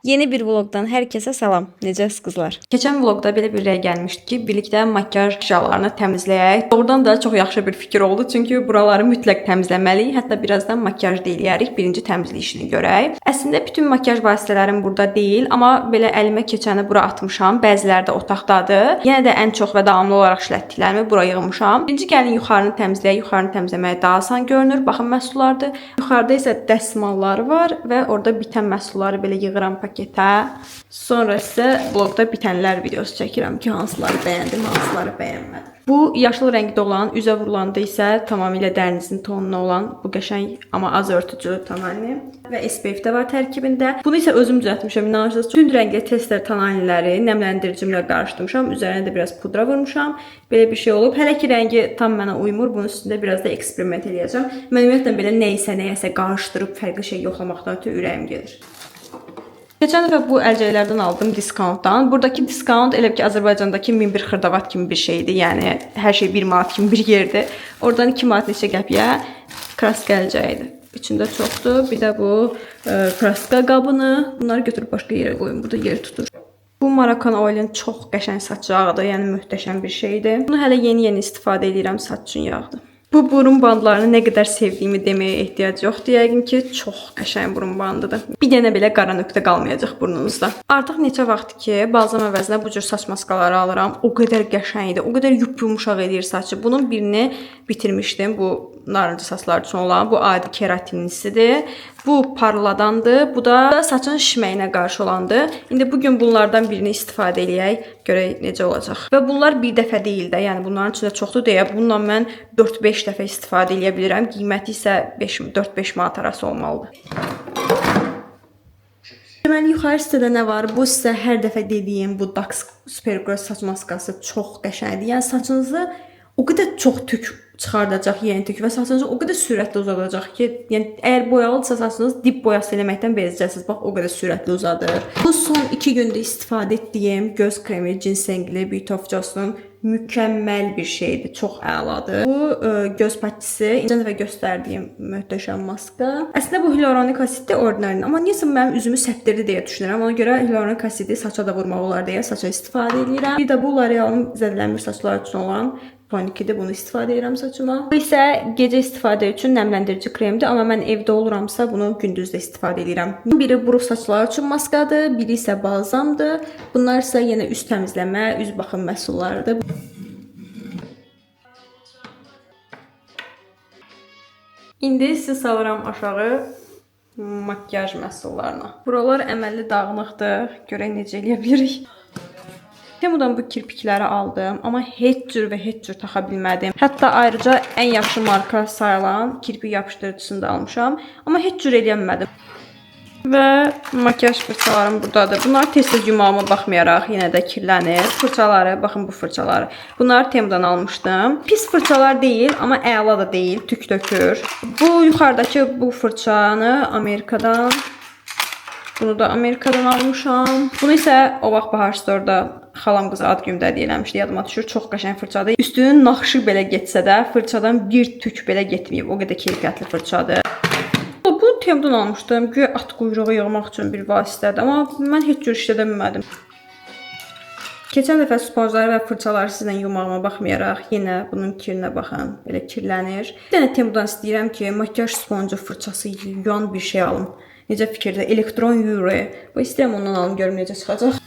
Yeni bir vlogdan herkese salam. Necəsiz qızlar? Keçən vlogda belə bir rəy gəlmişdi ki, birlikdə makiyaj əşyalarını təmizləyək. Doğrudan da çox yaxşı bir fikir oldu, çünki buraları mütləq təmizləməliyik. Hətta birazdan makiyaj da eləyərik, birinci təmizlik işini görək. Əslində bütün makiyaj vasitələrim burada deyil, amma belə əlimə keçəni bura atmışam. Bəziləri də otaqdadır. Yenə də ən çox və davamlı olaraq işlətdiklərimi bura yığmışam. Birinci gəlin yuxarını təmizləyək. Yuxarını təmizləmək daha asan görünür. Baxın məhsullardır. Yuxarıda isə dəsmalları var və orada bitən məhsulları belə yığıram paketə. Sonra isə blogda bitənlər videosu çəkirəm ki, hansıları bəyəndim, hansıları bəyənmədim. Bu yaşıl rəngdə olan, üzə vurulanda isə tamamilə dərinizin tonuna olan bu qəşəng amma az örtücü tonalini və SPF də var tərkibində. Bunu isə özüm düzəltmişəm, inanırsınız. Tünd rəngli tester tonalləri nəmləndiricimlə qarışdırmışam. Üzərinə də biraz pudra vurmuşam. Belə bir şey olub. Hələ ki rəngi tam mənə uymur. Bunun üstündə biraz da eksperiment edəcəm. Mən ümumiyyətlə belə nəyəsə qarışdırıb fərqli şey yoxlamaqdan ötürü ürəyim gedir. Keçən dəfə bu əlcəklərdən aldım diskountdan. Buradakı diskount elə ki Azərbaycandakı 1001 xırdavat kimi bir şeydir. Yəni hər şey 1 manat kimi bir yerdir. Oradan 2 manat neçə qəpiyə kraska əlcəyidir. İçində çoxdur. Bir də bu kraska qabını. Bunları götürüb başqa yerə qoyun. Burada yer tutur. Bu Marakan Oil'in çox qəşəng saç yağıdır. Yəni möhtəşəm bir şeydir. Bunu hələ yeni istifadə edirəm. Saç üçün yağdır. Bu burun bandlarını nə qədər sevdiyimi deməyə ehtiyac yoxdur. Yəqin ki, çox qəşəng burun bandıdır. Bir dənə belə qara nöqtə qalmayacaq burnunuzda. Artıq neçə vaxtdır ki, balzam əvəzinə bu cür saç maskaları alıram. O qədər qəşəngdir, o qədər yumuşaq edir saçı. Bunun birini bitirmişdim. Bu narıncı saçlar üçün olan. Bu adi keratinlisidir. Bu parladandır. Bu da saçın şişməyinə qarşı olandır. İndi bugün bunlardan birini istifadə eləyək. Görək necə olacaq. Və bunlar bir dəfə deyil də. Yəni bunların içində çoxdur deyə bununla mən 4-5 dəfə istifadə edə bilirəm. Qiyməti isə 4-5 manat arası olmalıdır. Deməli, yuxarı sitədə nə var? Bu sizə hər dəfə dediyim bu Dax Supergross saç maskası çox qəşəngdir. Yəni saçınızı o qədər çox tük çıxardacaq, yeni tük və saçınızı o qədər sürətli uzadacaq ki, yəni əgər boyalıdsa saçınız dip boyası eləməkdən bezəcəksiniz. Bax, o qədər sürətli uzadır. Bu son 2 gündə istifadə etdiyim göz kremi cinsengli Beauty of Joss'un mükəmməl bir şeydir. Çox əladır. Bu göz patisi. İncə dəfə göstərdiyim möhtəşəm maska. Əslində bu hyaluronik asiddir ordinarinin, amma niyəsə mənim üzümü səpdirdi deyə düşünürəm. Ona görə hyaluronik asidi saça da vurmaq olar deyə saça istifadə edirəm. Bir də bu L'Oreal'ın zədələnmiş saçlar üçün olan Tonic-də bunu istifadə edirəm saçıma. Bu isə gecə istifadə üçün nəmləndirici kremdir, amma mən evdə oluramsa bunu gündüz də istifadə edirəm. Biri buruq saçlar üçün maskadır, biri isə balzamdır. Bunlar isə yenə üz təmizləmə, üz baxım məhsullarıdır. İndi sizi salıram aşağı makiyaj məhsullarına. Buralar əməlli dağınıqdır. Görək necə eləyə bilirik. Temudan bu kirpikləri aldım, amma heç cür taxa bilmədim. Hətta ayrıca ən yaxşı marka sayılan kirpik yapışdırıcısını da almışam, amma heç cür eləyəmədim. Və makiyaj fırçalarım buradadır. Bunlar tez-tez yumağıma baxmayaraq yenə də kirlənir. Fırçaları, baxın bu fırçaları. Bunları Temudan almışdım. Pis fırçalar deyil, amma əla da deyil, tük tökür. Bu yuxarıdakı bu fırçanı Amerikadan, bunu da Amerikadan almışam. Bunu isə o vaxt Bahar Store'da xalam qızı ad günümdə hədiyyə eləmişdi, yadıma düşür. Çox qəşəng fırçadır. Üstünün naxışı belə getsə də, fırçadan bir tük belə getməyib. O qədər keyfiyyətli fırçadır. Bunu Temudan almışdım. Güya at quyruğu yığmaq üçün bir vasitədir, amma mən heç cür işlədə bilmədim. Keçən dəfə sponjları və fırçaları sizlə yumağıma baxmayaraq yenə bunun kirinə baxın. Belə kirlənir. Bir dənə Temudan istəyirəm ki, makiyaj sponju fırçası yuyan bir şey alım. Necə fikirdə? Elektron Yuri. Bu istəyirəm ondan alım, görüm necə çıxacaq.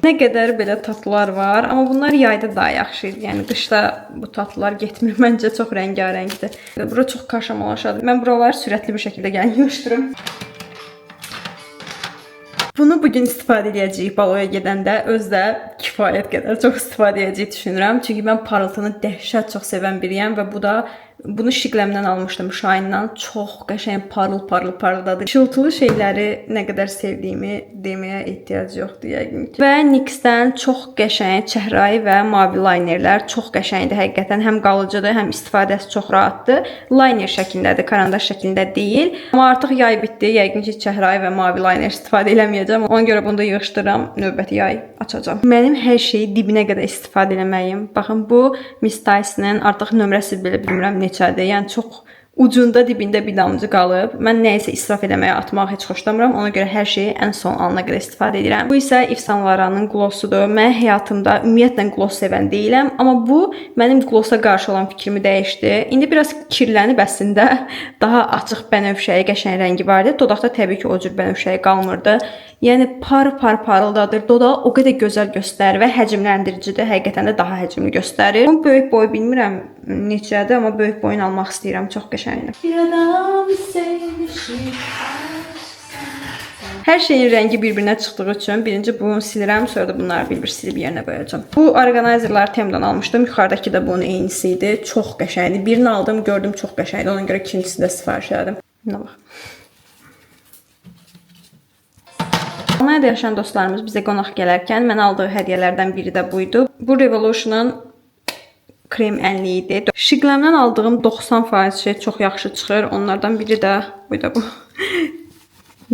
Nə qədər belə tatlılar var, amma bunlar yayda daha yaxşıdır. Yəni qışda bu tatlılar getmir. Məncə çox rəngarəngdir. Bura çox qaşamalaşadır. Mən buraları sürətli bir şəkildə gəlin yığışdırım. Bunu bugün istifadə edəcəyik baloya gedəndə. Özdə kifayət qədər çox istifadə edəcəyik düşünürəm. Çünki mən parıltını dəhşət çox sevən biriyəm və bu da bunu Şiqləmdən almışdım, Shine'dan. Çox qəşəng parıldadır. Işıltılı şeyləri nə qədər sevdiyimi deməyə ehtiyac yoxdur yəqin ki. Və NYX-dən çox qəşəng çəhrayı və mavi linerlər çox qəşəngdir həqiqətən. Həm qalıcıdır, həm istifadəsi çox rahatdır. Liner şəklindədir, karandaş şəklində deyil. Amma artıq yay bitdi. Yəqin ki, çəhrayı və mavi liner istifadə eləməyəcəm. Ona görə bunu da yığışdırıram. Növbəti yay açacağam. Mənim hər şeyi dibinə qədər istifadə eləməyim. Baxın, bu Miss Tyson'ın artıq nömrəsi belə bilmirəm neçə neçədir. Yəni çox ucunda, dibində bir damcı qalıb. Mən nəyisə israf eləməyə, atmağı heç xoşlamıram. Ona görə hər şeyi ən son alana qədər istifadə edirəm. Bu isə Yves Saint Laurent'ın glossudur. Mən həyatımda ümumiyyətlə gloss sevən deyiləm, amma bu mənim glossa qarşı olan fikrimi dəyişdi. İndi biraz kirlənib əslində. Daha açıq bənövşəyi, qəşəng rəngi var idi. Dodaqda təbii ki, o cür bənövşəyi qalmırdı. Yəni parıldadır. Dodağı o qədər gözəl göstərir və həcmləndiricidir. Həqiqətən də daha həcmli göstərir. Bu böyük boy bilmirəm neçədir, amma böyük boyun almaq istəyirəm. Çox qəşəngdir. Bir adam sevmişik. Hər şeyin rəngi bir-birinə çıxdığı üçün birinci bunu silirəm, sonra da bunları bir-bir silib yerinə qoyacağam. Bu orqanayzerləri Tem'dən almışdım. Yuxarıdakı da bunun eynisi idi. Çox qəşəngdir. Birini aldım, gördüm çox qəşəngdir. Ona görə ikincisini də sifariş etdim. Buna bax. Almaniyada yaşayan dostlarımız bizə qonaq gələrkən mənə aldığı hədiyyələrdən biri də buydu. Bu Revolution'un krem ənliyi idi. Şiqləmdən aldığım 90% şey çox yaxşı çıxır. Onlardan biri də buydu bu.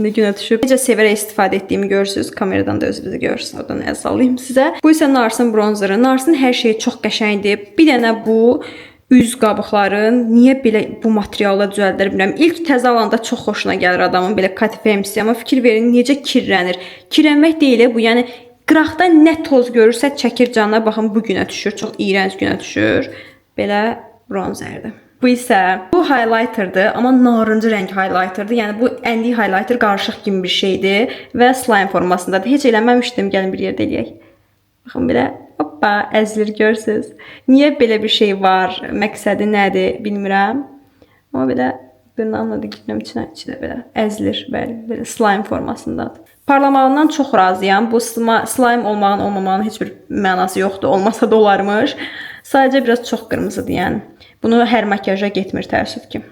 Ne günə düşüb. Necə sevərək istifadə etdiyimi görürsünüz. Kameradan da özünüzü görürsünüz. Oradan əl sallayım sizə. Bu isə Nars'ın bronzeri. Nars'ın hər şeyi çox qəşəngdir. Bir dənə bu üz qabıqların niyə belə bu materialla düzəldir bilmirəm. İlk təzə alanda çox xoşuna gəlir adamın belə katifemsi, amma fikir verin necə kirlənir. Kirlənmək deyil bu, yəni qıraqdan nə toz görürsə çəkir canına. Baxın bu günə düşür, çox iyrənc günə düşür. Belə bronzerdir. Bu isə bu highlighterdır, amma narıncı rəng highlighterdır. Yəni bu ənlik highlighter qarışıq kimi bir şeydir və slime formasındadır. Heç eləməmişdim, gəlin bir yerdə eləyək. Baxın belə, hoppa, əzilir görürsünüz. Niyə belə bir şey var, məqsədi nədir bilmirəm. Amma belə dırnağımla da girəm içinə belə əzilir, bəli, belə slime formasındadır. Parlamağından çox razıyam. Bu slime olmağın, olmamağın heç bir mənası yoxdur. Olmasa da olarmış. Sadəcə biraz çox qırmızıdır yəni. Bunu hər makyaja getmir təəssüf ki.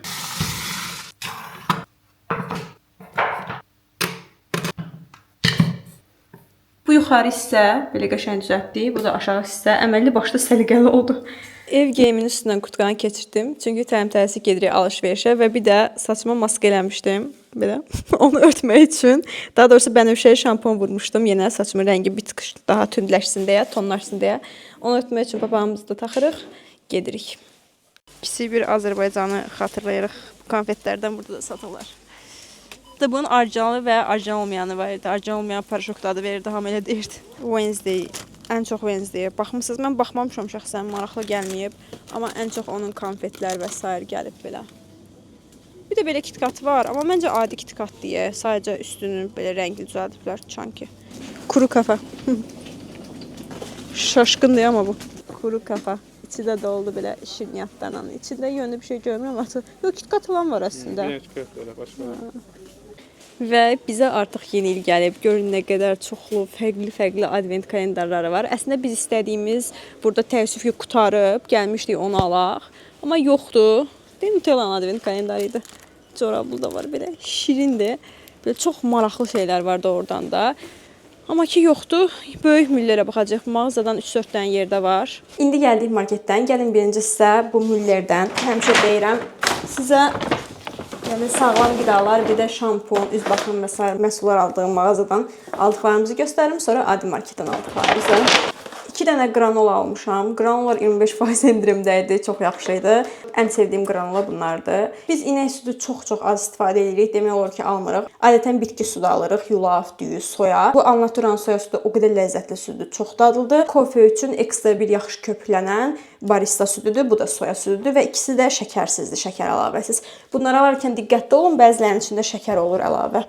Bu yuxarı hissə belə qəşəng düzəltdi. Bu da aşağı hissə əməlli başlı səliqəli oldu. Ev geyiminin üstündən qurtqanı keçirdim. Çünki təm-tərsi gedirik alış-verişə və bir də saçıma maska eləmişdim. Belə onu örtmək üçün. Daha doğrusu bənövşəyi şampun vurmuşdum. Yenə saçımın rəngi bir tık daha tündləşsin deyə, tonlaşsın deyə. Onu örtmək üçün papağımızı da taxırıq, gedirik. Kiçik bir Azərbaycanı xatırlayırıq. Bu konfetlərdən burada da satırlar. Bunun orijinalı və orijinal olmayanı var idi. Orijinal olmayan paraşok adı verirdi, hamı elə deyirdi. Wednesday, ən çox Wednesday. Baxmısınız, mən baxmamışam şəxsən, maraqlı gəlməyib. Amma ən çox onun konfetlər və s. gəlib belə. Bir də belə KitKat var, amma məncə adi KitKat deyə. Sadəcə üstünün belə rəngli düzəldiblər, çanki. Kuru kafa. Şaşkındır amma bu. Kuru kafa. İçi də doldu belə şirniyyatlarla. İçində yönlü bir şey görmürəm artıq. Yox, KitKat olan var əslində. Və bizə artıq yeni il gəlib. Görün nə qədər çoxlu, fərqli advent kalendarları var. Əslində biz istədiyimiz burada təəssüf ki, qutarıb, gəlmişdik onu alaq. Amma yoxdur. Nutella'nın advent kalendarı idi. Corablı da var belə, şirindir. Belə çox maraqlı şeylər var da oradan da. Amma ki yoxdur. Böyük müllərə baxacaq. Mağazadan 3-4 dənə yerdə var. İndi gəldik marketdən. Gəlin birinci sizə bu müllərdən həmişə deyirəm sizə yəni sağlam qidalar, bir də şampun, üz baxım və s. məhsullar aldığım mağazadan aldıqlarımızı göstərim. Sonra adi marketdən aldıqlarımızı. 2 dənə granola almışam. Granolalar 25% endirimdə idi. Çox yaxşı idi. Ən sevdiyim granola bunlardır. Biz inək südü çox az istifadə edirik. Demək olar ki, almırıq. Adətən bitki südü alırıq. Yulaf, düyü, soya. Bu Alnaturanın soya südü o qədər ləzzətli südür. Çox dadlıdır. Kofe üçün ekstra bir yaxşı köpüklənən barista südüdür. Bu da soya südüdür və ikisi də şəkərsizdir, şəkər əlavəsiz. Bunları alarkən diqqətli olun. Bəzilərinin içində şəkər olur əlavə.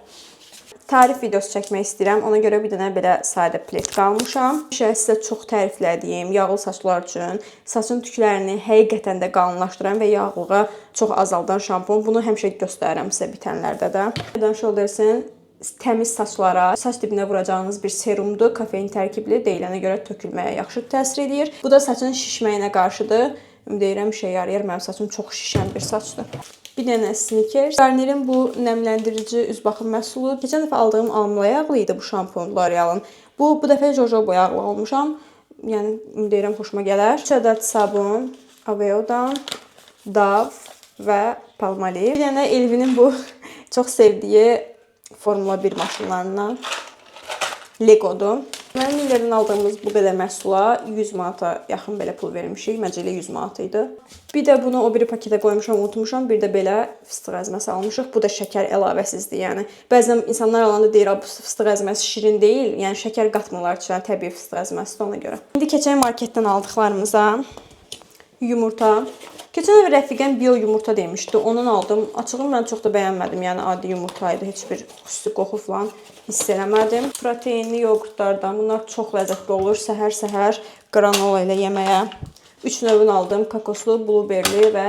Tarif videosu çəkmək istəyirəm. Ona görə bir dənə belə sadə pletka almışam. Sizə çox təriflədiyim yağlı saçlar üçün saçın tüklərini həqiqətən də qalınlaşdıran və yağlığa çox azaldan şampun. Bunu həmişə göstərirəm sizə bitənlərdə də. Head and Shoulders'ın təmiz saçlara, saç dibinə vuracağınız bir serumdur. Kafein tərkibli, deyilənə görə tökülməyə yaxşı təsir edir. Bu da saçın şişməyinə qarşıdır. Deyirəm şey yarayır. Mənim saçım çox şişən bir saçdır. Bir dənə Snickers. Garnier'in bu nəmləndirici üz baxım məhsulu. Keçən dəfə aldığım alma yağlı idi bu şampun L'Oreal'ın. Bu dəfə jojoba yağlı almışam. Yəni deyirəm xoşuma gələr. 3 ədəd sabun Aveo'dan, Dove və Palmolive. Bir dənə Elvin'in bu çox sevdiyi Formula 1 maşınlarından Lego'dur. Mənim Millerdən aldığımız bu qədər məhsula 100 manata yaxın belə pul vermişik. Məncə elə 100 manat idi. Bir də bunu o biri paketə qoymuşam, unutmuşam. Bir də belə fıstıq əzməsi almışıq. Bu da şəkər əlavəsizdir. Yəni bəzən insanlar alanda deyir, bu fıstıq əzməsi şirin deyil. Yəni şəkər qatmırlar içinə, təbii fıstıq əzməsidir ona görə. İndi keçək marketdən aldıqlarımıza. Yumurta. Keçən dəfə rəfiqəm bio yumurta demişdi. Onun aldım. Açığı mən çox da bəyənmədim. Yəni adi yumurta idi. Heç bir xüsusi qoxu falan hiss eləmədim. Proteinli yoğurtlardan. Bunlar çox ləzzətli olur. Səhər-səhər granola ilə yeməyə. 3 növünü aldım. Kokoslu, blueberry və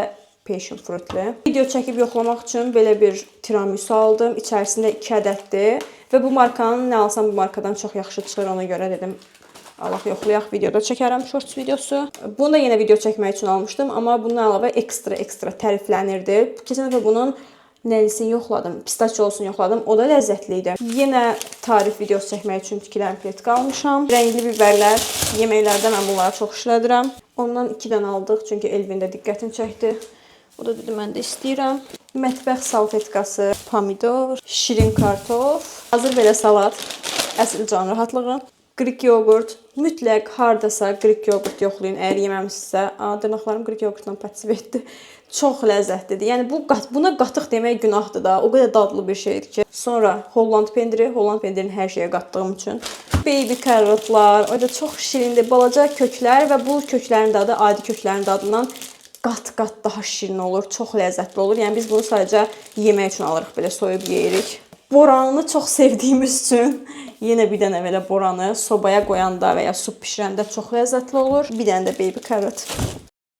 passion fruitli. Video çəkib yoxlamaq üçün belə bir tiramisu aldım. İçərisində 2 ədəddir. Və bu markanın nə alsam bu markadan çox yaxşı çıxır. Ona görə dedim Allah yoxlayaq, videoda çəkərəm shorts videosu. Bunu da yenə video çəkmək üçün almışdım, amma bundan əlavə ekstra təriflənirdi. Keçən dəfə bunun nəlisini yoxladım, pistachiosunu yoxladım. O da ləzzətli idi. Yenə tarif videosu çəkmək üçün tikilən pletka almışam. Rəngli biberlər, yeməklərdə mən bunları çox işlədirəm. Ondan 2 dənə aldıq, çünki Elvin də diqqətini çəkdi. O da dedi, mən də istəyirəm. Mətbəx salfetkası, pomidor, şirin kartof, hazır belə salat, əsl can rahatlığı. Qrik yoğurt, mütləq hardasa qrik yoğurt yoxlayın. Əgər yeməmisinizsə, dırnaqlarım qrik yoğurtla patsiv etdi. Çox ləzzətlidir. Yəni buna qatıq demək günahdır da. O qədər dadlı bir şeydir ki. Sonra Holland pendirini hər şeyə qatdığım üçün. Baby karotlar, o da çox şirindir. Balaca köklər və bu köklərin dadı adi köklərin dadından qat-qat daha şirin olur. Çox ləzzətli olur. Yəni biz bunu sadəcə yemək üçün alırıq, belə soyub yeyirik. Boranını çox sevdiyimiz üçün yenə bir dənə belə boranı sobaya qoyanda və ya su bişirəndə çox ləzzətli olur. Bir dənə də baby carrot.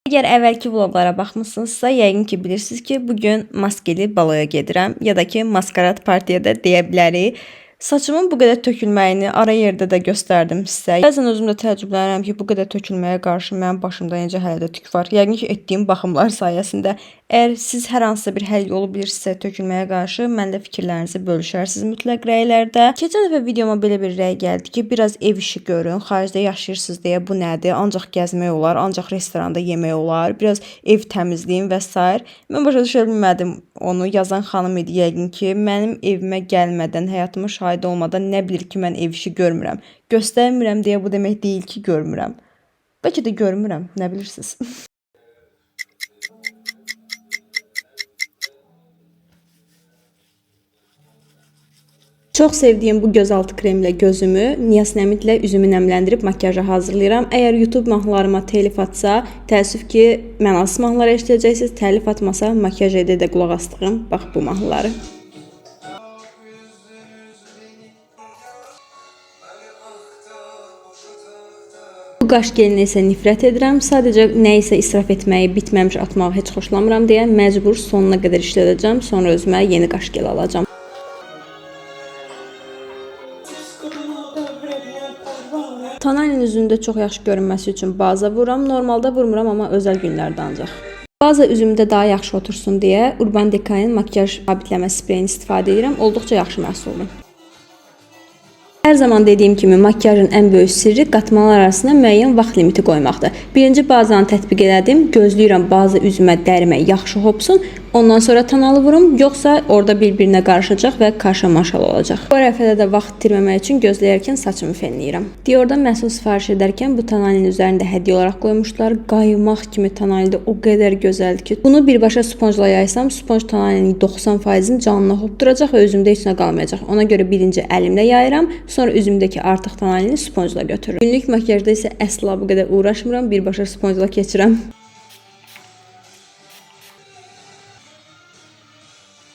Əgər əvvəlki vloqlara baxmısınızsa, yəqin ki bilirsiniz ki, bugün maskeli baloya gedirəm ya da ki maskarad partiyada deyə bilərik. Saçımın bu qədər tökülməyini ara yerdə də göstərdim sizə. Bəzən özüm də təəccüblənirəm ki, bu qədər tökülməyə qarşı mənim başımda necə hələ də tük var. Yəqin ki, etdiyim baxımlar sayəsində. Əgər siz hər hansısa bir həll yolu bilirsinizsə tökülməyə qarşı, mənlə fikirlərinizi bölüşərsiniz mütləq rəylərdə. Keçən dəfə videoma belə bir rəy gəldi ki, biraz ev işi görün, xaricdə yaşayırsınız deyə bu nədir? Ancaq gəzmək olar, ancaq restoranda yemək olar, biraz ev təmizləyin və s. Mən başa düşə bilmədim. Onu yazan xanım idi yəqin ki, mənim evimə gəlmədən, həyatıma şahid olmadan nə bilir ki, mən ev işi görmürəm. Göstərmirəm deyə bu demək deyil ki, görmürəm. Bəlkə də görmürəm, nə bilirsiniz? Çox sevdiyim bu gözaltı kremlə gözümü, niasinamidlə üzümü nəmləndirib makyaja hazırlayıram. Əgər YouTube mahnılarıma telif atsa, təəssüf ki, mənasız mahnılar eşidəcəksiniz. Telif atmasa, makyaj edə qulaq asdığım, bax bu mahnıları. Bu qaş gelinə isə nifrət edirəm. Sadəcə nə isə israf etməyi, bitməmiş atmağı heç xoşlamıram deyə məcbur sonuna qədər işlədəcəm. Sonra özümə yeni qaş gel alacağım. Tanalinin üzümdə çox yaxşı görünməsi üçün baza vururam. Normalda vurmuram, amma özəl günlərdə ancaq. Baza üzümdə daha yaxşı otursun deyə Urban Decay'ın makyaj sabitləmə spreyini istifadə edirəm. Olduqca yaxşı məhsuldur. Hər zaman dediyim kimi makyajın ən böyük sirri qatmalar arasında müəyyən vaxt limiti qoymaqdır. Birinci bazanı tətbiq elədim, gözləyirəm baza üzümə, dərimə yaxşı hopsun, ondan sonra tanalı vurum, yoxsa orada bir-birinə qarışacaq və karşımaşal olacaq. Bu ərəfədə də vaxt itirməmək üçün gözləyərkən saçımı fenləyirəm. Diordan məhsul sifariş edərkən bu tanalinin üzərində hədiyyə olaraq qoymuşlar. Qaymaq kimi tanalində o qədər gözəldir ki, bunu birbaşa sponjla yaysam, sponj tanalinin 90%-ni canına hopduracaq və özümdə heç nə qalmayacaq. Ona görə birinci əlimlə yayıram, sonra üzümdəki artıq tanalini sponjla götürürəm. Günlük makyajda isə əsla bu qədər uğraşmıram, birbaşa sponjla keçirəm.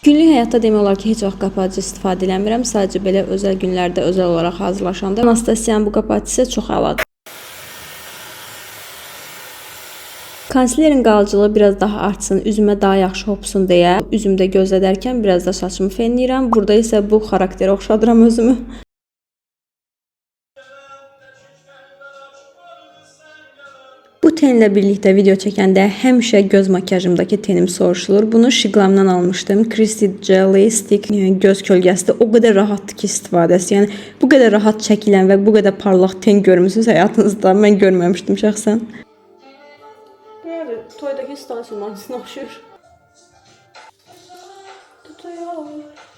Günlük həyatda demək olar ki, heç vaxt qapatıcı istifadə eləmirəm. Sadəcə belə özəl günlərdə özəl olaraq hazırlaşanda. Anastasiyanın bu qapatıcısı isə çox əladır. Konsilerin qalıcılığı biraz daha artsın, üzümə daha yaxşı hopsun deyə üzümdə gözlədərkən biraz da saçımı fenləyirəm. Burada isə bu xarakterə oxşadıram özümü. Bu tenlə birlikdə video çəkəndə həmişə göz makyajımdakı tenim soruşulur. Bunu Shiglamdan almışdım. Christy Jelly Stick göz kölgəsidir. O qədər rahatdır ki istifadəsi. Yəni bu qədər rahat çəkilən və bu qədər parlaq ten görmüsünüz həyatınızda. Mən görməmişdim şəxsən. Yəni toydakı stansiya mahnısına oxşuyur. Tutuyor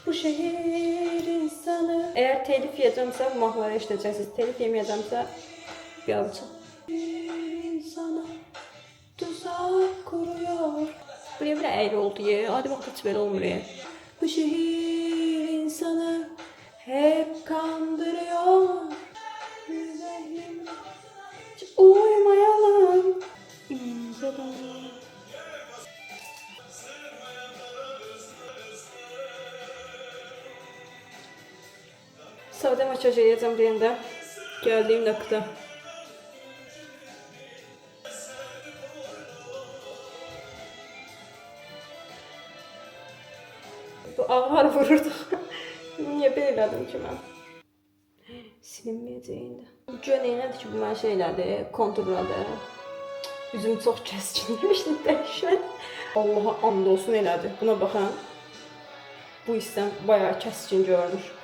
bu şehir insan. Eğer telif yiyəcəmsə, bu mahnıları eşidəcəksiniz. Telif yeməyəcəmsə, yazacağım. Sana tuzak kuruyor. Buraya bir eğri oldu ya. Hadi bak hiç böyle olmuyor ya. Bu şehir insanı hep kandırıyor. Hiç uymayalım. Sade makyaj edeceğim deyəndə gəldiyim nöqtə. Bu ağır vururdu. Niyə belə elədim ki mən? Silinməyəcəyində. Bu güya neynədir ki, bu mən şeylədir, konturladır. Üzüm çox kəskinləmişdi, dəhşət. Allaha and olsun elədi. Buna baxın. Bu hissəm bayağı kəskin görünür.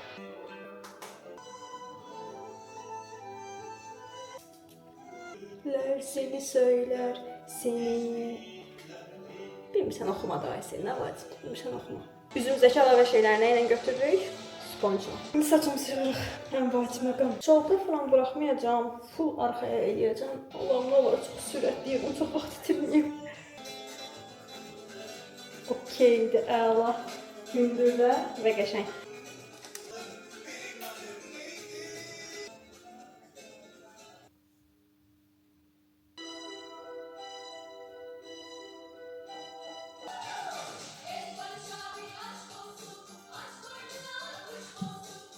Seni söyler, seni... Bilmirsən oxuma daha esen, nə vacib? Bilmirsən oxuma. Üzümüzdəki əlavə şeyləri ilə götürürük? Sponjla. İndi saçımı sürürük. Ən vacib məqam. Şalda falan buraxmayacağım. Full arxaya eləyəcəm. Allahım, nə olar, çox sürətliyim, çox vaxt itirməyim. Okeydir, əla. Gündürdə və qəşəng.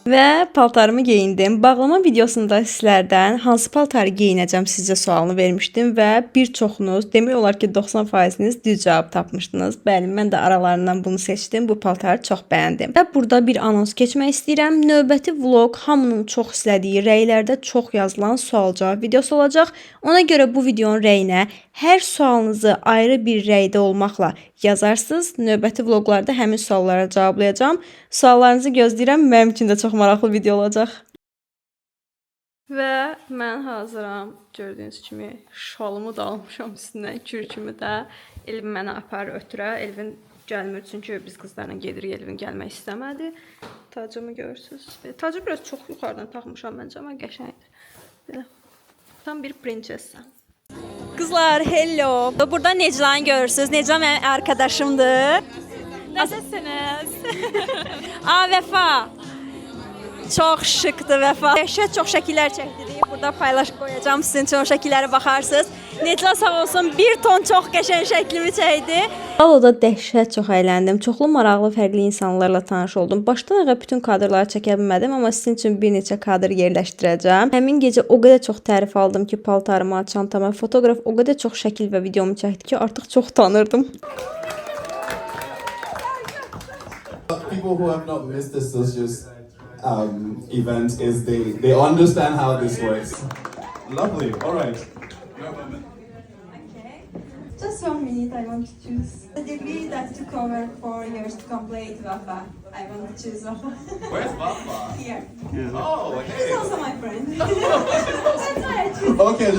Və paltarımı geyindim. Bağlama videosunda sizlərdən hansı paltarı geyinəcəm sizcə sualını vermişdim və bir çoxunuz, demək olar ki 90%-niz düz cavab tapmışdınız. Bəli, mən də aralarından bunu seçdim. Bu paltarı çox bəyəndim. Və burada bir anons keçmək istəyirəm. Növbəti vlog hamının çox istədiyi, rəylərdə çox yazılan sual-cavab videosu olacaq. Ona görə bu videonun rəyinə hər sualınızı ayrı bir rəydə olmaqla yazarsınız. Növbəti vloqlarda həmin suallara cavablayacağam. Suallarınızı gözləyirəm. Mənim üçün də çox maraqlı video olacaq. Və mən hazıram. Gördüyünüz kimi şalımı da almışam üstündən. Kürkümü də. Elvin mənə aparır ötürə. Elvin gəlmir çünki biz qızlarla gedirik. Elvin gəlmək istəmədi. Tacımı görürsünüz. Tacı biraz çox yuxarıdan taxmışam məncə, amma qəşəngdir. Belə. Tam bir prinsessa. Kızlar, hello. Burada Necla'nı görürsünüz. Necla benim arkadaşımdır. Nasılsınız? Aa, Vəfa. Çox şıkdır Vəfa. Dəhşət çox şəkillər çəkdirik. Burada paylaşıb qoyacağım sizin üçün, o şəkillərə baxarsınız. Necla sağ olsun, bir ton çox qəşəng şəklimi çəkdi. Baloda dəhşət çox əyləndim. Çoxlu maraqlı, fərqli insanlarla tanış oldum. Başdan ayağa bütün kadrları çəkə bilmədim, amma sizin üçün bir neçə kadr yerləşdirəcəm. Həmin gecə o qədər çox tərif aldım ki, paltarıma, çantama, fotoqraf o qədər çox şəkil və videomu çəkdi ki, artıq çox tanırdım. People who have not missed the Celsius event is they understand how this works. Lovely. All right. Just 1 minute, I want to choose the degree that to cover 4 years to complete Wafa. I want to choose Wafa. Where's Papa? Here. Oh, He's hey. also my friend. That's why I choose. Okay.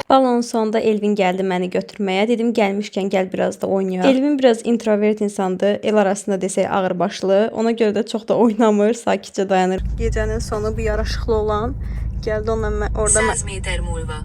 Balonun sonunda Elvin gəldi məni götürməyə. Dedim gəlmişkən gəl biraz da oynayaq. Elvin biraz introvert insandır. El arasında desək ağırbaşlı. Ona görə də çox da oynamır, sakitcə dayanır. Gecənin sonu bu yaraşıqlı olan gəldi onunla orada. 100 meter múlva.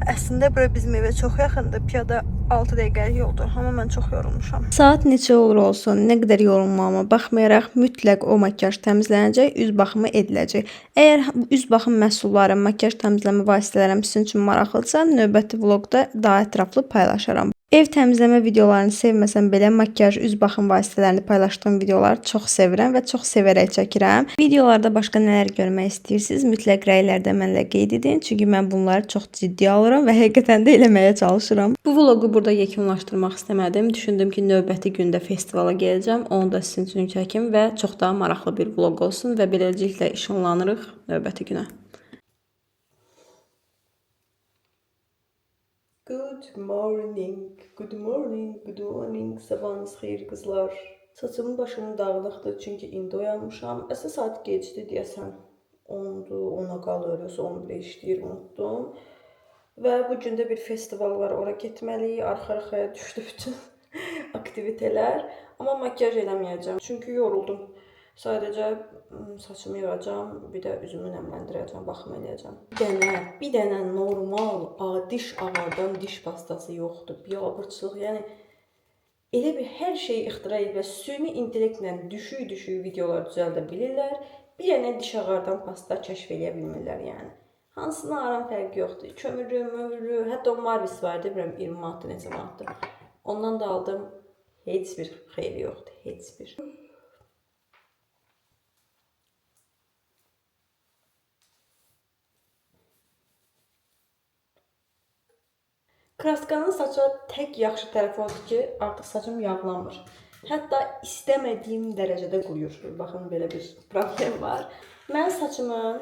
Əslində bura bizim evə çox yaxındır. Piyada 6 dəqiqəlik yoldur. Amma mən çox yorulmuşam. Saat neçə olur olsun, nə qədər yorulmağıma baxmayaraq mütləq o makyaj təmizlənəcək, üz baxımı ediləcək. Əgər üz baxım məhsulları, makyaj təmizləmə vasitələrim sizin üçün maraqlıdırsa, növbəti vloqda daha ətraflı paylaşaram. Ev təmizləmə videolarını sevməsəm belə makyaj, üz baxım vasitələrini paylaşdığım videoları çox sevirəm və çox sevərək çəkirəm. Videolarda başqa nələr görmək istəyirsiniz? Mütləq rəylərdə mənlə qeyd edin. Çünki mən bunları çox ciddi alıram və həqiqətən də eləməyə çalışıram. Bu vloqu burada yekunlaşdırmaq istəmədim. Düşündüm ki, növbəti gündə festivala gələcəm. Onu da sizin üçün çəkim və çox daha maraqlı bir vloq olsun və beləcəklə işınlanırıq növbəti günə. Good morning, good morning, good morning. Sabahınız xeyir qızlar. Saçımın başımın dağınıqdır çünki indi oyanmışam. Əsas saat gecdi deyəsən. 10-dur, 10-a qalır, yoxsa 11-ə işləyir, unutdum. Və bu gündə bir festival var, ora getməliyik. Arxa-arxaya düşdü bütün aktivitelər. Amma makyaj eləməyəcəm. Çünki yoruldum. Sadəcə saçımı yığacam, bir də üzümü nəmləndirəcəm, baxım eləyəcəm. Bir dənə normal diş ağardan diş pastası yoxdur. Biabırçılıq, yəni elə bir hər şeyi ixtira edib və süni intellektlə düşük videolar düzəldə bilirlər. Bir dənə diş ağardan pasta kəşf edə bilmirlər yəni. Hansına aran fərqi yoxdur. Kömürlü, mömürlü, hətta o Marvis vardı, bilmirəm 20 manatdır, neçə manatdır. Ondan da aldım. Heç bir xeyri yoxdur, heç bir. Kraskanın saça tək yaxşı tərəfi odur ki, artıq saçım yağlanmır. Hətta istəmədiyim dərəcədə quruyur. Baxın, belə bir problem var. Mən saçımın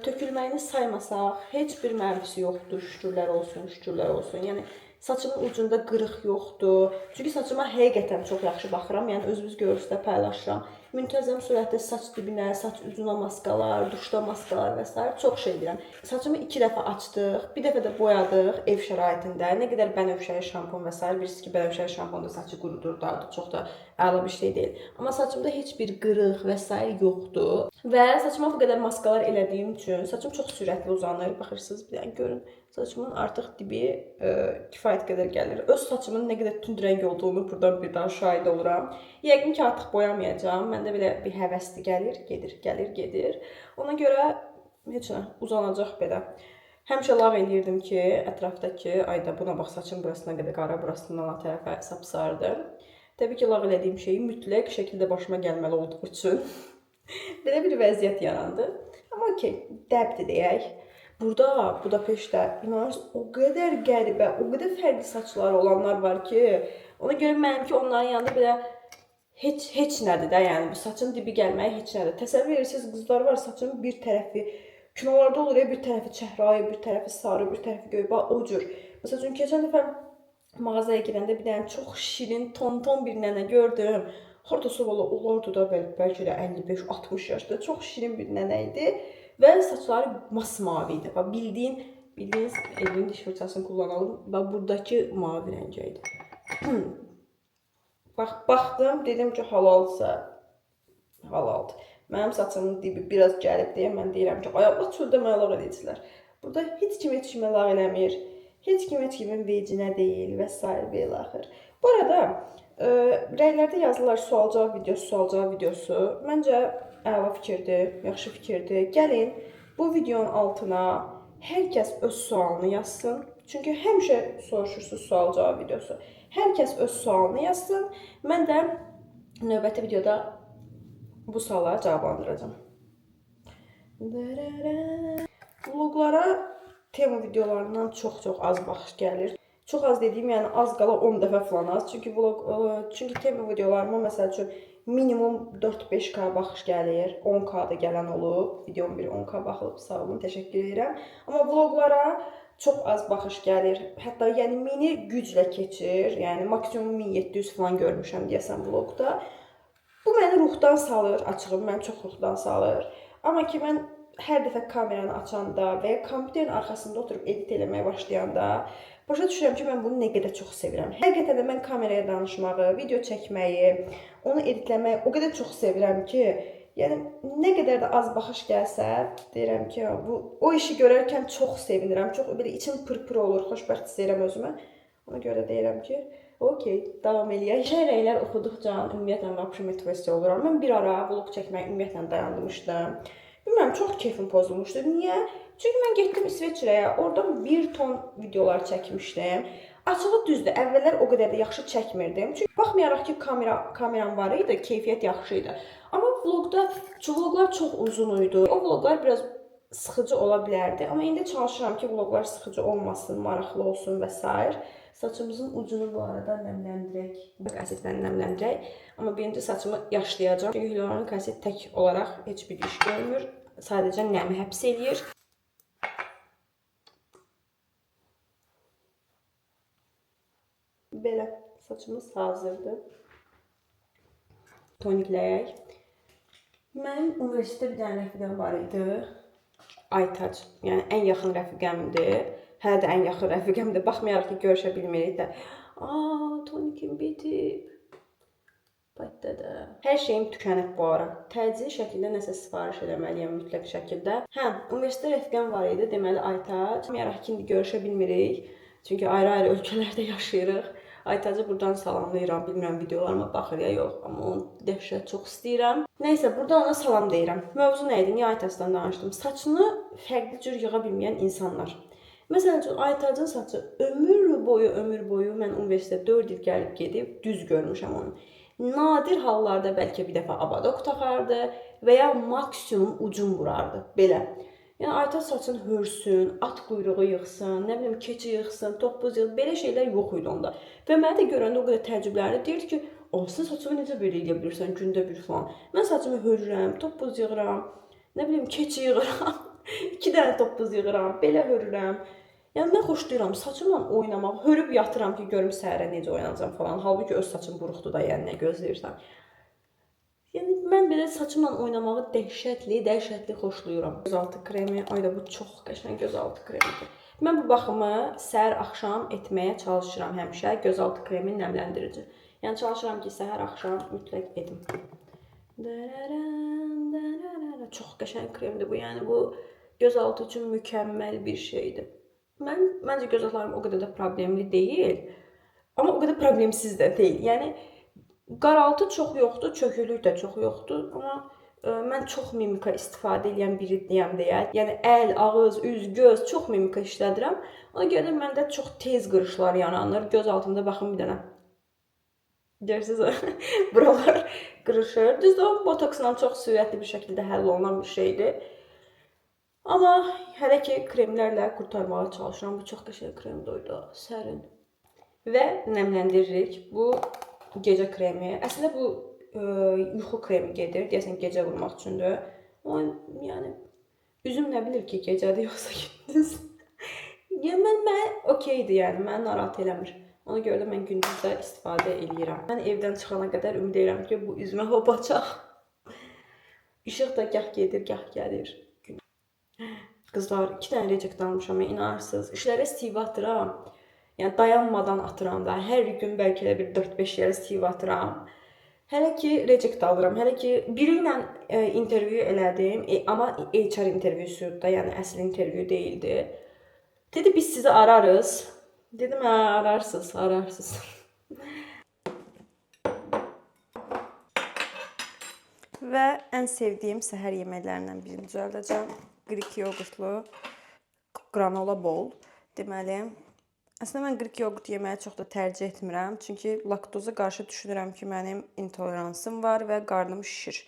tökülməyini saymasaq, heç bir mənfisi yoxdur. Şükürlər olsun, şükürlər olsun. Yəni saçımın ucunda qırıq yoxdur. Çünki saçıma həqiqətən çox yaxşı baxıram. Yəni özünüz görürsüz də paylaşıram. Müntəzəm surətdə saç dibinə, saç ucuna maskalar, duşda maskalar və s. çox şey edirəm. Saçımı 2 dəfə açdıq, bir dəfə də boyadıq ev şəraitində. Nə qədər bənövşəyi şampun və s. bilirsiniz ki, bənövşəyi şampun da saçı qurudur, daha çox da əla bir şey deyil. Amma saçımda heç bir qırıq və s. yoxdur. Və saçıma bu qədər maskalar elədiyim üçün saçım çox sürətli uzanır. Baxırsınız, bir dənə görün. Saçımın artıq dibi kifayət qədər gəlir. Öz saçımın nə qədər tünd rəng olduğunu buradan bir daha şahid oluram. Yəqin ki, artıq boyamayacağam. Məndə belə bir həvəsli gəlir, gedir. Ona görə heç nə, uzanacaq belə. Həmişə lağ eləyirdim ki, ətrafdakı, ayda buna bax, saçım burasına qədər qara, burasından o tərəfə sapsardı. Təbii ki, lağ elədiyim şeyi mütləq şəkildə başıma gəlməli olduğu üçün belə bir vəziyyət yarandı. Amma okey, dəbdir deyək. Burada, Budapeştdə, inanırsınız, o qədər qəribə, o qədər fərqli saçları olanlar var ki, ona görə mənimki onların yanında belə heç nədir də, yəni saçın dibi gəlməyi heç nədir. Təsəvvür edirsiniz, qızlar var, saçın bir tərəfi kinolarda olur ya, bir tərəfi çəhrayı, bir tərəfi sarı, bir tərəfi göy, o cür. Məsəl üçün, keçən dəfə mağazaya girəndə bir dənə çox şirin, tonton bir nənə gördüm. Hardasa olardı da bəlkə də 55-60 yaşda, çox şirin bir nənə idi. Və saçları masmavi idi. Bildiyiniz elin diş fırçasını kullanalım. Və buradakı mavi rəngə idi. Baxdım, dedim ki, halalsa halaldır. Mənim saçımın dibi biraz gəlib deyə mən deyirəm ki, ayaqla çöldə mənə lağ edəcəklər. Burada heç kimə lağ eləmir. Heç kimin vecinə deyil və s. belə axır. Bu arada rəylərdə yazılar sual-cavab videosu. Məncə əla fikirdir, yaxşı fikirdir. Gəlin bu videonun altına hər kəs öz sualını yazsın. Çünki həmişə soruşursunuz sual-cavab videosu. Hər kəs öz sualını yazsın. Mən də növbəti videoda bu sualları cavablandıracağım. Vloglara tema videolarından çox az baxış gəlir. Çox az dediyim, yəni az qala 10 dəfə falan az. Çünki tema videolarıma məsəl üçün minimum 4-5K baxış gəlir. 10K da gələn olub. Videom bir 10K baxılıb, sağ olun, təşəkkür edirəm. Amma vloglara çox az baxış gəlir. Hətta yəni mini güclə keçir. Yəni maksimum 1700 falan görmüşəm deyəsən vlogda. Bu məni ruhdan salır, açığım, məni çox ruhdan salır. Amma ki mən hər dəfə kameranı açanda və ya kompüterin arxasında oturub edit eləməyə başlayanda başa düşürəm ki, mən bunu nə qədər çox sevirəm. Həqiqətən də mən kameraya danışmağı, video çəkməyi, onu editləməyi o qədər çox sevirəm ki, yəni nə qədər də az baxış gəlsə, deyirəm ki, o işi görərkən çox sevinirəm. Çox belə içim pır-pır olur, xoşbəxt hiss edirəm özümü. Ona görə deyirəm ki, okey, davam eləyək. Rəylər oxuduqca ümumiyyətlə vapşı motivasiya oluram. Mən bir ara vlog çəkməyi ümumiyyətlə dayandırmışdım. Bilmirəm, çox keyfim pozulmuşdu. Niyə? Çünki mən getdim İsveçrəyə, oradan bir ton videolar çəkmişdim. Açığı düzdür, əvvəllər o qədər də yaxşı çəkmirdim. Çünki baxmayaraq ki, kameram var idi, keyfiyyət yaxşı idi. Amma vloglar çox uzun idi. O vloglar biraz sıxıcı ola bilərdi. Amma indi çalışıram ki, vloglar sıxıcı olmasın, maraqlı olsun və s. Saçımızın ucunu bu arada nəmləndirək. Kasetdən nəmləndirək. Amma birinci saçımı yaşlayacağım. Çünki hyaluronik asid tək olaraq heç bir iş görmür. Sadəcə nəmi həbs eləyir. Belə saçımız hazırdır. Tonikləyək. Mənim universitetdə bir dənə rəfiqəm var idi. Aytac, yəni ən yaxın rəfiqəmdir. Hələ də ən yaxın rəfiqəmdir. Baxmayaraq ki, görüşə bilmirik də. Tonikim bitib. Badədə. Hər şeyim tükənib bu ara. Təcili şəkildə nəsə sifariş etməliyəm mütləq şəkildə. Hə, universitetdə rəfiqəm var idi, deməli Aytac. Məyərək ki, indi görüşə bilmirik. Çünki ayrı-ayrı ölkələrdə yaşayırıq. Aytacı buradan salamlayıram. Bilmirəm videolarıma baxır ya yox, amma onu dəhşət çox istəyirəm. Nəysə, burada ona salam deyirəm. Mövzu nə idi? Niyə Aytacdan danışdım? Saçını fərqli cür yığa bilməyən insanlar. Məsələn üçün Aytacın saçı ömür boyu mən universitetdə 4 il gəlib gedib düz görmüşəm onu. Nadir hallarda bəlkə bir dəfə abadok taxardı və ya maksimum ucun vurardı. Belə. Yəni Aytac saçını hörsün, at quyruğu yığsın, nə bilim keçi yığsın, toppuz yığsın, belə şeylər yox idi onda. Və mənə də görəndə o qədər təəccüblənirdi. Deyirdi ki, "Sən saçını necə belə edə bilirsən gündə bir falan?" Mən saçımı hörürəm, toppuz yığıram, nə bilim keçi yığıram, 2 dənə toppuz yığıram, belə hörürəm. Yəni mən xoşlayıram saçımla oynamaq, hörüb yatıram ki, görüm səhərə necə oyanacam falan. Halbuki öz saçım buruqdur da, yəni nə gözləyirsən. Yəni mən belə saçımla oynamağı dəhşətli xoşlayıram. Gözaltı kremi, ayda bu çox qəşəng gözaltı kremidir. Mən bu baxımı səhər axşam etməyə çalışıram həmişə, gözaltı kremi nəmləndirici. Yəni çalışıram ki, səhər axşam mütləq edim. Çox qəşəng kremdir bu. Yəni bu gözaltı üçün mükəmməl bir şeydir. Məncə göz altlarım o qədər də problemli deyil. Amma o qədər problemsiz də deyil. Yəni qaraltı çox yoxdur, çökülük də çox yoxdur. Amma mən çox mimika istifadə edən biriyəm deyə. Yəni əl, ağız, üz, göz çox mimika işlədirəm. Ona görə də məndə çox tez qırışlar yaranır. Göz altında baxın bir dənə. Görürsünüz, buralar qırışır. Düzdür, o botoksla çox sürətli bir şəkildə həll olunan bir şeydir. Amma hələ ki kremlərlə qurtarmağa çalışıram. Bu çox qəşəng krem doydu, sərin. Və nəmləndiririk. Bu gecə kremi. Əslində bu yuxu kremi gedir. Deyəsən gecə vurmaq üçündür. Amma yəni üzüm nə bilir ki, gecədir yoxsa gündüz. Yəni mən okeydir, yəni məni narahat eləmir. Ona görə də mən gündüz də istifadə edirəm. Mən evdən çıxana qədər ümid edirəm ki, bu üzümə hopacaq. İşıq da gah gedir, gah gəlir. Qızlar, 2 dənə reject almışam, inanırsınız. İşlərə CV atıram. Yəni dayanmadan atıram da. Hər gün bəlkə də bir 4-5 yerə CV atıram. Hələ ki reject alıram. Hələ ki biri ilə intervyu elədim, amma HR intervyusu da, yəni əsl intervyu deyildi. Dedi biz sizi ararız. Dedim hə, ararsınız. Və ən sevdiyim səhər yeməklərindən birini düzəldəcəm. Qrik yoğurtlu granola bol. Deməli, əslində mən qrik yoğurt yeməyi çox da tərcih etmirəm. Çünki laktoza qarşı düşünürəm ki, mənim intoleransım var və qarnım şişir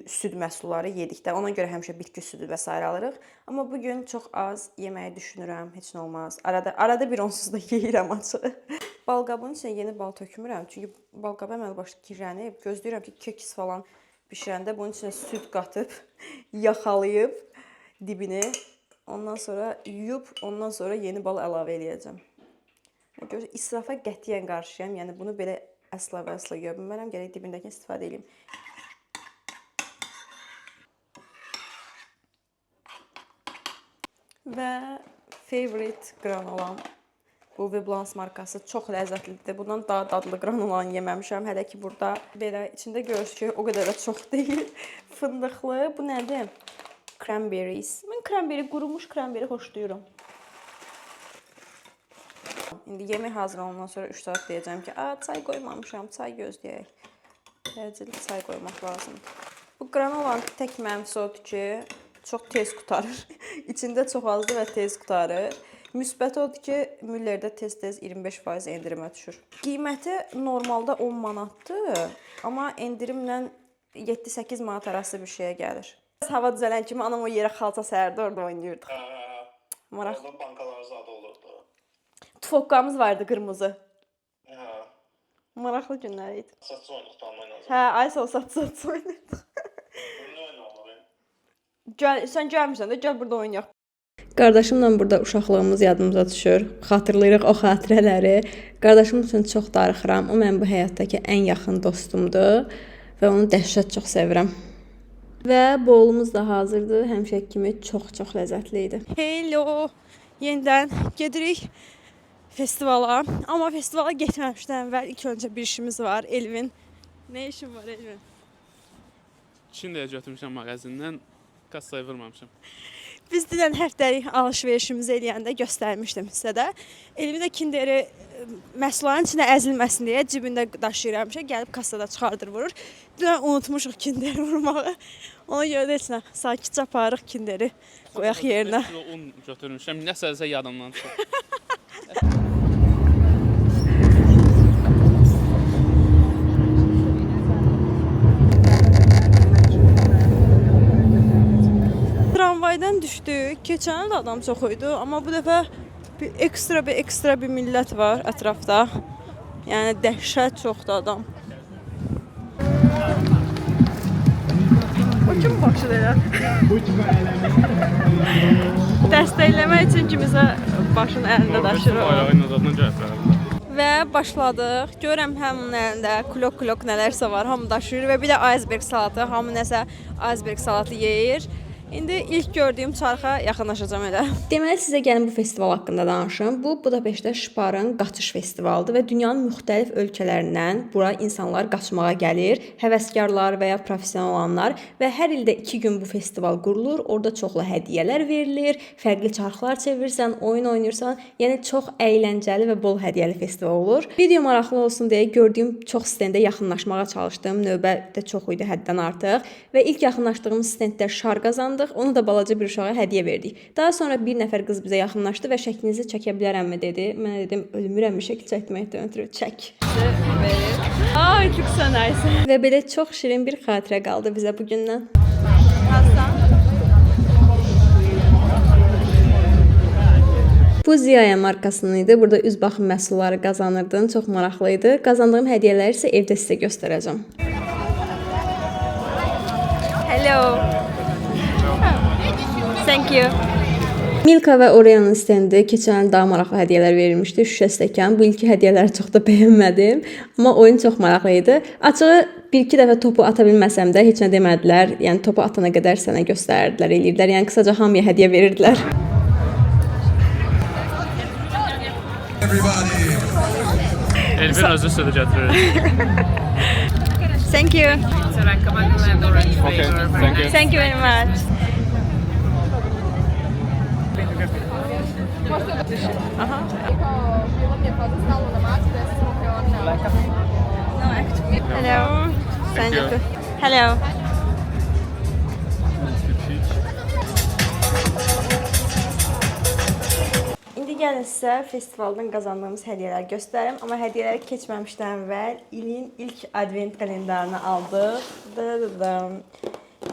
süd məhsulları yedikdə. Ona görə həmişə bitki südü və s. alırıq. Amma bugün çox az yeməyi düşünürəm, heç nə olmaz. Arada bir onsuz da yeyirəm açığı. Balqabın içinə yeni bal tökmürəm. Çünki balqaba əməli başlı kirlənib. Gözləyirəm ki, keks falan bişirəndə bunun içinə süd qatıb, yaxalayıb dibini, ondan sonra yuyub, ondan sonra yeni bal əlavə eləyəcəm. Görürsə, israfa qətiyyən qarşıyam. Yəni bunu belə əsla və əsla görmürəm. Gərək dibindəkini istifadə edeyim. Və favorite granolam. Bu Viblanc markası çox ləzzətlidir. Bundan daha dadlı granolanı yeməmişəm. Hələ ki burada belə içində görürsünüz ki, o qədər də çox deyil. Fındıqlı. Bu nədir? Cranberries. Mən cranberry, qurumuş cranberry xoşlayıram. İndi yemək hazır olandan sonra 3 saat deyəcəm ki, çay qoymamışam, çay gözləyək. Təcili çay qoymaq lazımdır. Bu granolanın tək mənfisi odur ki, çox tez qutarır. İçində çox azdır və tez qutarır. Müsbəti odur ki, Müllerdə tez-tez 25% endirimə düşür. Qiyməti normalda 10 manatdır, amma endirimlə 7-8 manat arası bir şeyə gəlir. Hava düzələn kimi anam o yerə xalça sərdi, orada oynayırdıq. Maraq. Orada bankalar zadı olurdu. Tufokkamız vardı qırmızı. Hə. Maraqlı günlər idi. Satsı oynadıq tam oynadıq. Hə, ay sol satsı oynadıq. Ne oynadıq? Gəl, sən gəlmirsən də, gəl burada oynayaq. Qardaşımla burada uşaqlığımız yadımıza düşür. Xatırlayırıq o xatirələri. Qardaşım üçün çox darıxıram. O mənim bu həyatdakı ən yaxın dostumdur və onu dəhşət çox sevirəm. Və bolumuz da hazırdır. Həmişəki kimi çox ləzzətli idi. Hello. Yenidən gedirik festivala. Amma festivala getməmişdən əvvəl ilk öncə bir işimiz var. Elvin Ne işin var Elvin? Çinliyə götürmüşəm mağazindən, kassaya vurmamışam. Biz dünən həftəlik alış-verişimizi eləyəndə göstərmişdim sizə də. Elvin də kinderi məhsulların içində əzilməsin deyə cibində daşıyır həmişə, gəlib kassada çıxardır vurur. Dünən unutmuşuq kinderi vurmağı. Ona görə də heç nə, sakitcə aparırıq kinderi qoyaq yerinə. 5 kilo un götürmüşəm, nəsə yadımdan çıxıb. Tramvaydan düşdük. Keçən il də adam çox idi, amma bu dəfə ekstra bir millət var ətrafda. Yəni dəhşət çoxdur adam. O kim baxışır elə? Dəstəkləmək üçün kimisə başın əlində daşıyır. Bayrağın adından gəlib. Və başladıq. Görürəm hamının əlində klok nələrsə var, hamı daşıyır və bir də iceberg salatı, hamı nəsə iceberg salatı yeyir. İndi ilk gördüyüm çarxa yaxınlaşacağam elə. Deməli sizə gəlin bu festival haqqında danışım. Bu Budapeştdə Şparın qaçış festivalıdır və dünyanın müxtəlif ölkələrindən bura insanlar qaçmağa gəlir, həvəskarlar və ya professional olanlar və hər ildə 2 gün bu festival qurulur. Orada çoxlu hədiyyələr verilir, fərqli çarxlar çevirsən, oyun oynayırsan, yəni çox əyləncəli və bol hədiyyəli festival olur. Video maraqlı olsun deyə gördüyüm çox stendə yaxınlaşmağa çalışdım. Növbə də çox idi, həddən artıq və ilk yaxınlaşdığım stenddə şar qazandım. Onu da balaca bir uşağa hədiyyə verdik. Daha sonra bir nəfər qız bizə yaxınlaşdı və şəklinizi çəkə bilərəmmi dedi. Mən dedim, ölmürəm şəkil çəkməkdən ötürü çək. Ay, çok so nice. Və belə çox şirin bir xatirə qaldı bizə bu gündən. Bu Ziya markasının idi. Burada üz baxım məhsulları qazanırdım. Çox maraqlı idi. Qazandığım hədiyyələri isə evdə sizə göstərəcəm. Hello. Thank you. Milka və Oreo'nun stendi keçən il daha maraqlı hədiyyələr verilmişdi. Şüşə stəkan. Bu ilki hədiyyələri çox da bəyənmədim. Amma oyun çox maraqlı idi. Açığı bir-iki dəfə topu ata bilməsəm də heç nə demədilər. Yəni topu atana qədər sənə göstərirdilər, eləyirdilər. Yəni qısaca hamıya hədiyyə verirdilər. Elvin özü südü gətirir. Thank you. Okay, thank you. Thank you very much. Hello. Thank you. Hello. İndi gəlin sizə festivaldan qazandığımız hədiyyələri göstərim. Amma hədiyyələri keçməmişdən əvvəl ilin ilk advent kalendarını aldıq.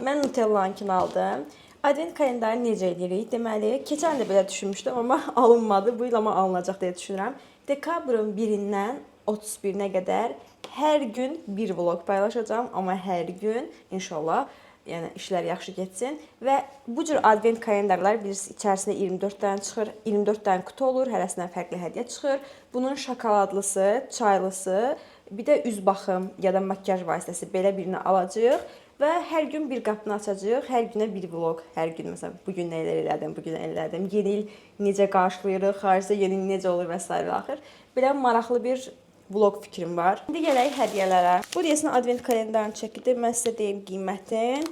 Mən Nutella'nkini aldım. Advent kalendarı necə edirik? Deməli, keçən də belə düşünmüşdüm, amma alınmadı. Bu il amma alınacaq deyə düşünürəm. Dekabrın 1-dən 31-nə qədər hər gün bir vlog paylaşacağam, amma hər gün inşallah, yəni işlər yaxşı getsin və bu cür advent kalendarlar bilirsiniz içərisində 24 dənə çıxır, 24 dənə qutu olur, hərəsindən fərqli hədiyyə çıxır. Bunun şokoladlısı, çaylısı, bir də üz baxım ya da makyaj vasitəsi belə birini alacağıq və hər gün bir qapını açacağıq, hər günə bir vlog, hər gün məsələn bu gün nələr elədim, bu gün nələr elədim, yeni il necə qarşılayırıq, xaricdə yeni il necə olur və s. axır. Belə maraqlı bir vlog fikrim var. İndi gələk hədiyyələrə. Bu deyəsən advent kalendarının çəkidir. Mən sizə deyim qiymətin.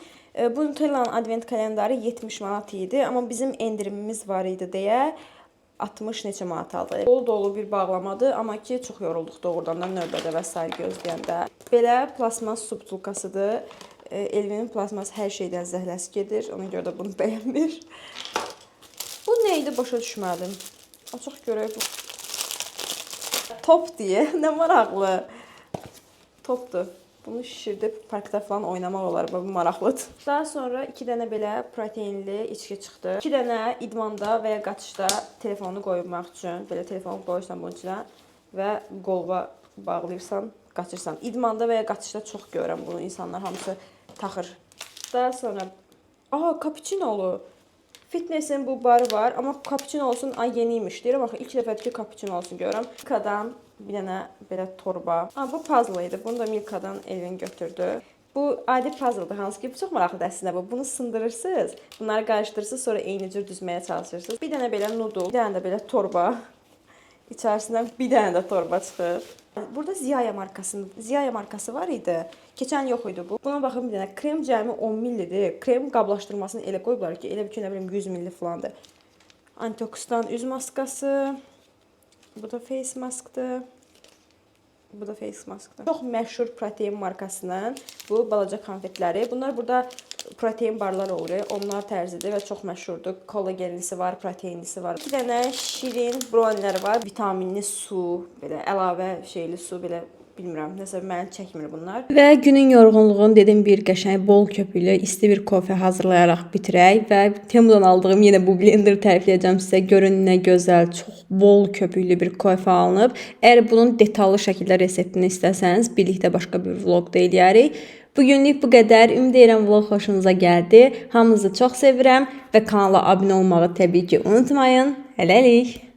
Bu Nutella'nın advent kalendarı 70 manat idi, amma bizim endirimimiz var idi deyə 60 neçə manat aldı. Dolu bir bağlamadır, amma ki çox yorulduq doğrudan da növbədə və s. gözləyəndə. Belə plasmas su butulkasıdır. Elvinin plasmas hər şeydən zəhləsi gedir. Ona görə də bunu bəyənmir. Bu nə idi? Başa düşmədim. Açıq görək bu. Top deyə. Nə maraqlı. Topdur. Bunu şişirdib parkda falan oynamaq olar. Bu maraqlıdır. Daha sonra 2 dənə belə proteinli içki çıxdı. 2 dənə idmanda və ya qaçışda telefonu qoymaq üçün. Belə telefonu qoyursan bunun içinə və qolva bağlayırsan, qaçırsan. İdmanda və ya qaçışda çox görürəm bunu. İnsanlar hamısı taxır. Daha sonra kapuçinolu. Fitnessin bu barı var, amma kapuçino olsun, yeni imiş deyirəm. Axı ilk dəfədir ki, kapuçino olsun görürəm. Milkadan bir dənə belə torba. Bu puzzle idi. Bunu da Milkadan Elvin götürdü. Bu adi puzzle'dır, hansı ki, çox maraqlıdır əslində bu. Bunu sındırırsınız, bunları qarışdırırsınız, sonra eyni cür düzməyə çalışırsınız. Bir dənə belə noodle, bir dənə də belə torba. İçərisindən bir dənə də torba çıxır. Burada Ziyaya markası var idi. Keçən yox idi bu. Buna baxın bir dənə krem cəmi 10 millidir. Krem qablaşdırmasını elə qoyublar ki, elə bir ki, nə bilim 100 milli falandır. Antioksidan üz maskası. Bu da face maskdır. Bu da face maskdır. Çox məşhur protein markasının bu balaca konfetləri. Bunlar burada protein barlar olur. Onlar tərzidir və çox məşhurdur. Kollagenlisi var, proteinlisi var. 2 dənə şirin brownielər var. Vitaminli su, belə əlavə şeyli su, belə bilmirəm. Nəsə məni çəkmir bunlar. Və günün yorğunluğunu dedim bir qəşəng bol köpüklü isti bir kofe hazırlayaraq bitirək və Temudan aldığım yenə bu blender tərifləyəcəm sizə. Görün nə gözəl, çox bol köpüklü bir kofe alınıb. Əgər bunun detallı şəkildə reseptini istəsəniz, birlikdə başqa bir vloqda eləyərik. Bugünlük bu qədər. Ümid edirəm vlog xoşunuza gəldi. Hamınızı çox sevirəm və kanala abunə olmağı təbii ki unutmayın. Hələlik.